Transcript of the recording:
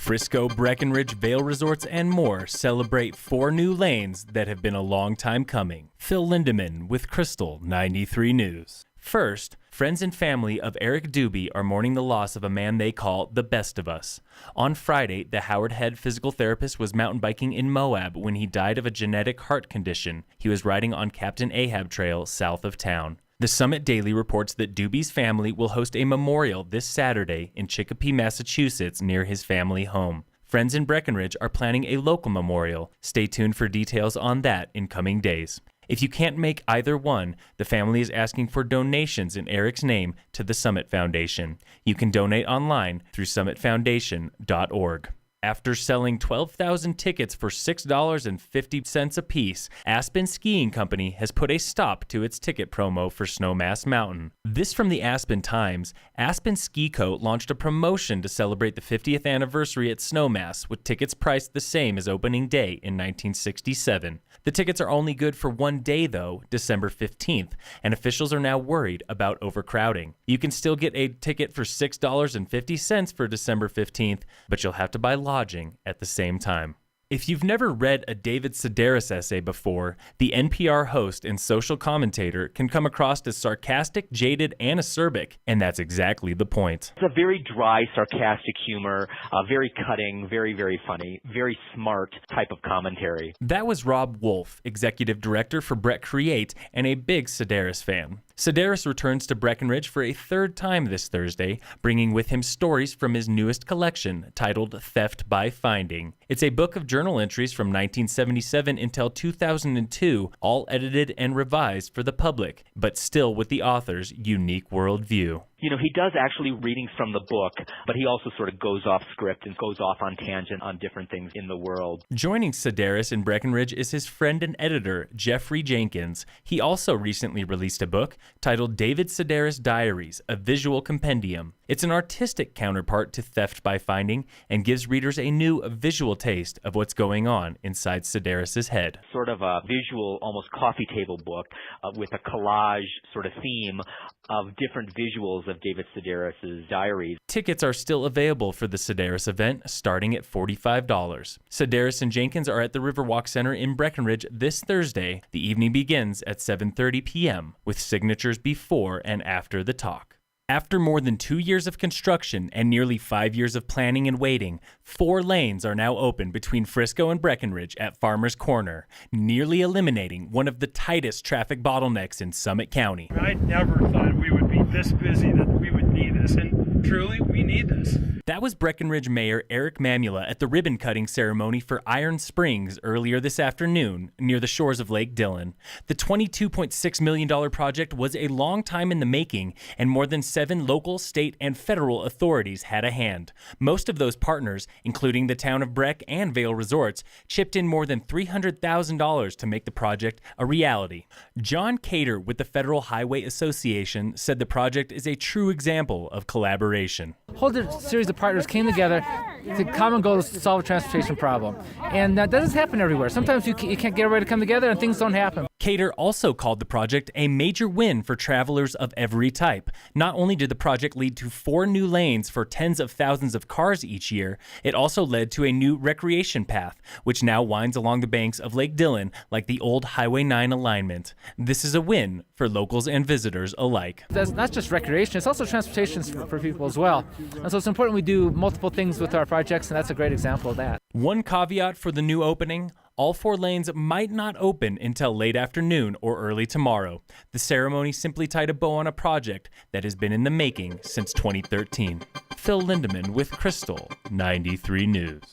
Frisco, Breckenridge, Vail Resorts, and more celebrate 4 new lanes that have been a long time coming. Phil Lindeman with Krystal 93 News. First, friends and family of Eric Doobie are mourning the loss of a man they call the best of us. On Friday, the Howard Head physical therapist was mountain biking in Moab when he died of a genetic heart condition. He was riding on Captain Ahab Trail south of town. The Summit Daily reports that Doobie's family will host a memorial this Saturday in Chicopee, Massachusetts, near his family home. Friends in Breckenridge are planning a local memorial. Stay tuned for details on that in coming days. If you can't make either one, the family is asking for donations in Eric's name to the Summit Foundation. You can donate online through summitfoundation.org. After selling 12,000 tickets for $6.50 apiece, Aspen Skiing Company has put a stop to its ticket promo for Snowmass Mountain. This from the Aspen Times. Aspen Ski Co. launched a promotion to celebrate the 50th anniversary at Snowmass, with tickets priced the same as opening day in 1967. The tickets are only good for one day, though, December 15th, and officials are now worried about overcrowding. You can still get a ticket for $6.50 for December 15th, but you'll have to buy lodging at the same time. If you've never read a David Sedaris essay before, the NPR host and social commentator can come across as sarcastic, jaded, and acerbic, and that's exactly the point. It's a very dry, sarcastic humor, very cutting, very, very funny, very smart type of commentary. That was Rob Wolf, executive director for Breck Create and a big Sedaris fan. Sedaris returns to Breckenridge for a third time this Thursday, bringing with him stories from his newest collection titled Theft by Finding. It's a book of journal entries from 1977 until 2002, all edited and revised for the public, but still with the author's unique worldview. You know, he does actually readings from the book, but he also sort of goes off script and goes off on tangent on different things in the world. Joining Sedaris in Breckenridge is his friend and editor, Jeffrey Jenkins. He also recently released a book titled David Sedaris Diaries, a visual compendium. It's an artistic counterpart to Theft by Finding and gives readers a new visual taste of what's going on inside Sedaris' head. Sort of a visual, almost coffee table book with a collage sort of theme of different visuals of David Sedaris' diaries. Tickets are still available for the Sedaris event, starting at $45. Sedaris and Jenkins are at the Riverwalk Center in Breckenridge this Thursday. The evening begins at 7:30 p.m. with signatures before and after the talk. After more than 2 years of construction and nearly 5 years of planning and waiting, 4 lanes are now open between Frisco and Breckenridge at Farmers Corner, nearly eliminating one of the tightest traffic bottlenecks in Summit County. I never thought we would be this busy that we would need this, and truly, we need this. That was Breckenridge Mayor Eric Mamula at the ribbon-cutting ceremony for Iron Springs earlier this afternoon near the shores of Lake Dillon. The $22.6 million project was a long time in the making, and more than 7 local, state, and federal authorities had a hand. Most of those partners, including the town of Breck and Vail Resorts, chipped in more than $300,000 to make the project a reality. John Cater with the Federal Highway Association said the project is a true example of collaboration. A whole series of partners came together to common goal to solve a transportation problem. And that doesn't happen everywhere. Sometimes you can't get everybody to come together and things don't happen. Cater also called the project a major win for travelers of every type. Not only did the project lead to 4 new lanes for tens of thousands of cars each year, it also led to a new recreation path, which now winds along the banks of Lake Dillon like the old Highway 9 alignment. This is a win for locals and visitors alike. That's not just recreation, it's also transportation for people as well. And so it's important we do multiple things with our projects, and that's a great example of that. One caveat for the new opening: all 4 lanes might not open until late afternoon or early tomorrow. The ceremony simply tied a bow on a project that has been in the making since 2013. Phil Lindeman with Krystal 93 News.